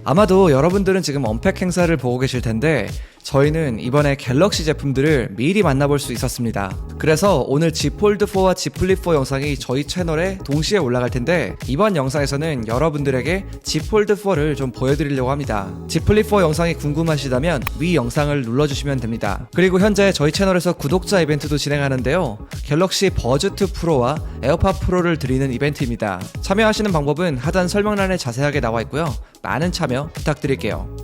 아마도 여러분들은 지금 언팩 행사를 보고 계실 텐데 저희는 이번에 갤럭시 제품들을 미리 만나볼 수 있었습니다. 그래서 오늘 Z 폴드4와 Z 플립4 영상이 저희 채널에 동시에 올라갈 텐데 이번 영상에서는 여러분들에게 Z 폴드4를 좀 보여드리려고 합니다. Z 플립4 영상이 궁금하시다면 위 영상을 눌러주시면 됩니다. 그리고 현재 저희 채널에서 구독자 이벤트도 진행하는데요. 갤럭시 버즈2 프로와 에어팟 프로를 드리는 이벤트입니다. 참여하시는 방법은 하단 설명란에 자세하게 나와 있고요. 많은 참여 부탁드릴게요.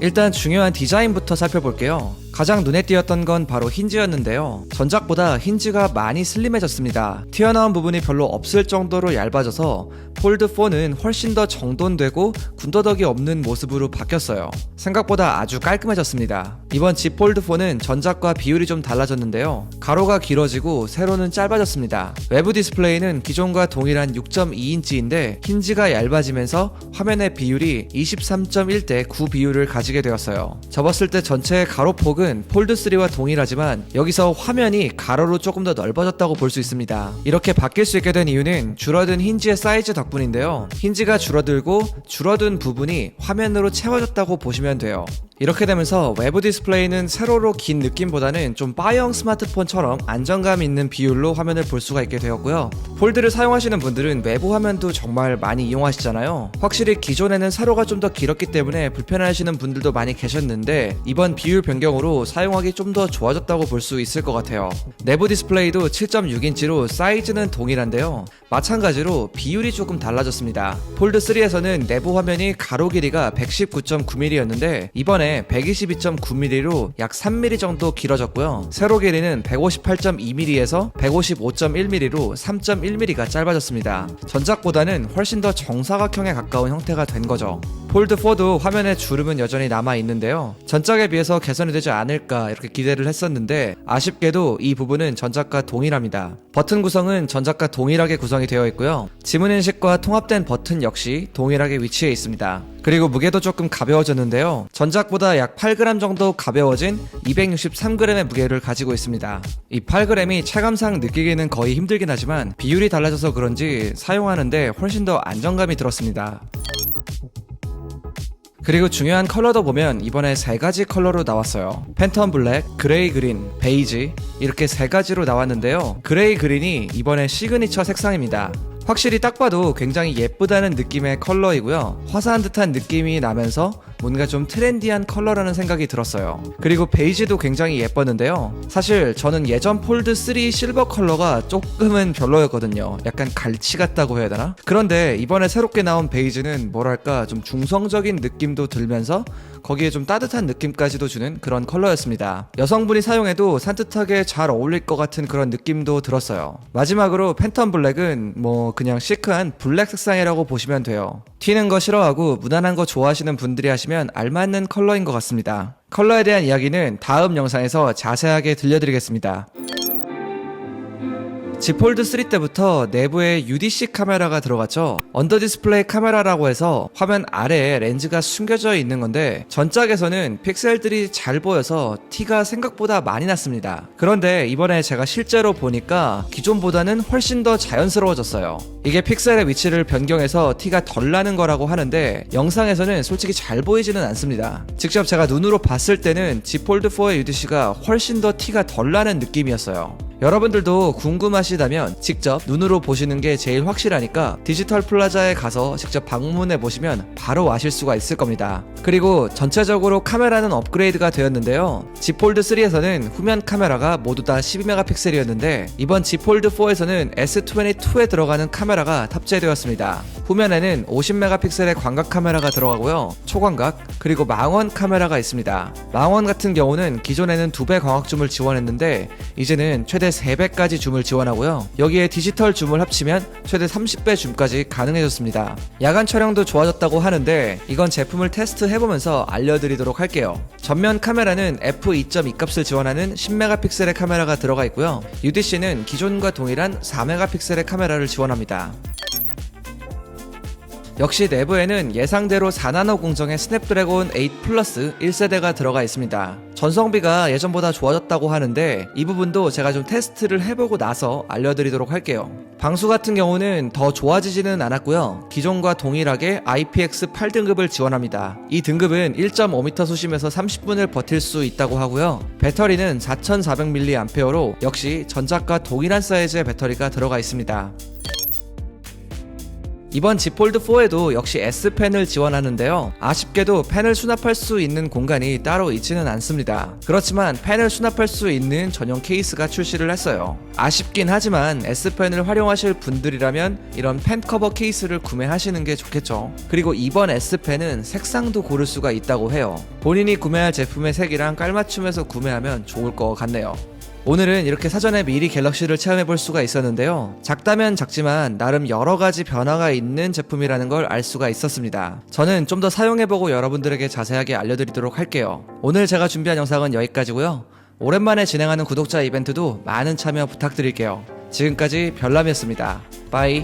일단 중요한 디자인부터 살펴볼게요. 가장 눈에 띄었던 건 바로 힌지였는데요. 전작보다 힌지가 많이 슬림해졌습니다. 튀어나온 부분이 별로 없을 정도로 얇아져서 폴드4는 훨씬 더 정돈되고 군더더기 없는 모습으로 바뀌었어요. 생각보다 아주 깔끔해졌습니다. 이번 Z 폴드4는 전작과 비율이 좀 달라졌는데요. 가로가 길어지고 세로는 짧아졌습니다. 외부 디스플레이는 기존과 동일한 6.2인치인데 힌지가 얇아지면서 화면의 비율이 23.1대 9 비율을 가지게 되었어요. 접었을 때 전체의 가로폭은 폴드3와 동일하지만 여기서 화면이 가로로 조금 더 넓어졌다고 볼 수 있습니다. 이렇게 바뀔 수 있게 된 이유는 줄어든 힌지의 사이즈 덕분인데요. 힌지가 줄어들고 줄어든 부분이 화면으로 채워졌다고 보시면 돼요. 이렇게 되면서 외부 디스플레이는 세로로 긴 느낌보다는 좀 바형 스마트폰처럼 안정감 있는 비율로 화면을 볼 수가 있게 되었고요. 폴드를 사용하시는 분들은 외부 화면도 정말 많이 이용하시잖아요. 확실히 기존에는 세로가 좀 더 길었기 때문에 불편해하시는 분들도 많이 계셨는데 이번 비율 변경으로 사용하기 좀 더 좋아졌다고 볼 수 있을 것 같아요. 내부 디스플레이도 7.6인치로 사이즈는 동일한데요. 마찬가지로 비율이 조금 달라졌습니다. 폴드3에서는 내부 화면이 가로 길이가 119.9mm였는데 이번에 122.9mm로 약 3mm 정도 길어졌고요. 세로 길이는 158.2mm에서 155.1mm로 3.1mm가 짧아졌습니다. 전작보다는 훨씬 더 정사각형에 가까운 형태가 된 거죠. 폴드4도 화면에 주름은 여전히 남아있는데요. 전작에 비해서 개선이 되지 않을까 이렇게 기대를 했었는데 아쉽게도 이 부분은 전작과 동일합니다. 버튼 구성은 전작과 동일하게 구성이 되어 있고요. 지문인식과 통합된 버튼 역시 동일하게 위치해 있습니다. 그리고 무게도 조금 가벼워졌는데요. 전작보다 약 8g 정도 가벼워진 263g의 무게를 가지고 있습니다. 이 8g이 체감상 느끼기는 거의 힘들긴 하지만 비율이 달라져서 그런지 사용하는데 훨씬 더 안정감이 들었습니다. 그리고 중요한 컬러도 보면 이번에 3가지 컬러로 나왔어요. 팬텀 블랙, 그레이 그린, 베이지 이렇게 3가지로 나왔는데요. 그레이 그린이 이번에 시그니처 색상입니다. 확실히 딱 봐도 굉장히 예쁘다는 느낌의 컬러이고요. 화사한 듯한 느낌이 나면서 뭔가 좀 트렌디한 컬러라는 생각이 들었어요. 그리고 베이지도 굉장히 예뻤는데요. 사실 저는 예전 폴드3 실버 컬러가 조금은 별로였거든요. 약간 갈치 같다고 해야 되나? 그런데 이번에 새롭게 나온 베이지는 뭐랄까 좀 중성적인 느낌도 들면서 거기에 좀 따뜻한 느낌까지도 주는 그런 컬러였습니다. 여성분이 사용해도 산뜻하게 잘 어울릴 것 같은 그런 느낌도 들었어요. 마지막으로 팬텀 블랙은 뭐 그냥 시크한 블랙 색상이라고 보시면 돼요. 튀는 거 싫어하고 무난한 거 좋아하시는 분들이 하시면 알맞는 컬러인 것 같습니다. 컬러에 대한 이야기는 다음 영상에서 자세하게 들려드리겠습니다. Z 폴드3 때부터 내부에 UDC 카메라가 들어갔죠. 언더 디스플레이 카메라라고 해서 화면 아래에 렌즈가 숨겨져 있는 건데 전작에서는 픽셀들이 잘 보여서 티가 생각보다 많이 났습니다. 그런데 이번에 제가 실제로 보니까 기존보다는 훨씬 더 자연스러워졌어요. 이게 픽셀의 위치를 변경해서 티가 덜 나는 거라고 하는데 영상에서는 솔직히 잘 보이지는 않습니다. 직접 제가 눈으로 봤을 때는 Z 폴드4의 UDC가 훨씬 더 티가 덜 나는 느낌이었어요. 여러분들도 궁금하시다면 직접 눈으로 보시는 게 제일 확실하니까 디지털 플라자에 가서 직접 방문해 보시면 바로 아실 수가 있을 겁니다. 그리고 전체적으로 카메라는 업그레이드가 되었는데요. Z 폴드3에서는 후면 카메라가 모두 다 12메가픽셀이었는데 이번 Z 폴드4에서는 S22에 들어가는 카메라가 탑재되었습니다. 후면에는 50메가픽셀의 광각 카메라가 들어가고요. 초광각 그리고 망원 카메라가 있습니다. 망원 같은 경우는 기존에는 2배 광학줌을 지원했는데 이제는 최대 3배까지 줌을 지원하고요. 여기에 디지털 줌을 합치면 최대 30배 줌까지 가능해졌습니다. 야간 촬영도 좋아졌다고 하는데 이건 제품을 테스트해보면서 알려드리도록 할게요. 전면 카메라는 f2.2 값을 지원하는 10메가픽셀의 카메라가 들어가 있고요. UDC는 기존과 동일한 4메가픽셀의 카메라를 지원합니다. 역시 내부에는 예상대로 4나노 공정의 스냅드래곤 8 플러스 1세대가 들어가 있습니다. 전성비가 예전보다 좋아졌다고 하는데 이 부분도 제가 좀 테스트를 해보고 나서 알려드리도록 할게요. 방수 같은 경우는 더 좋아지지는 않았고요. 기존과 동일하게 IPX 8등급을 지원합니다. 이 등급은 1.5m 수심에서 30분을 버틸 수 있다고 하고요. 배터리는 4400mAh로 역시 전작과 동일한 사이즈의 배터리가 들어가 있습니다. 이번 Z 폴드4에도 역시 S펜을 지원하는데요. 아쉽게도 펜을 수납할 수 있는 공간이 따로 있지는 않습니다. 그렇지만 펜을 수납할 수 있는 전용 케이스가 출시를 했어요. 아쉽긴 하지만 S펜을 활용하실 분들이라면 이런 펜 커버 케이스를 구매하시는 게 좋겠죠. 그리고 이번 S펜은 색상도 고를 수가 있다고 해요. 본인이 구매할 제품의 색이랑 깔맞춤해서 구매하면 좋을 것 같네요. 오늘은 이렇게 사전에 미리 갤럭시를 체험해볼 수가 있었는데요. 작다면 작지만 나름 여러가지 변화가 있는 제품이라는 걸 알 수가 있었습니다. 저는 좀 더 사용해보고 여러분들에게 자세하게 알려드리도록 할게요. 오늘 제가 준비한 영상은 여기까지고요. 오랜만에 진행하는 구독자 이벤트도 많은 참여 부탁드릴게요. 지금까지 별남이었습니다. 빠이.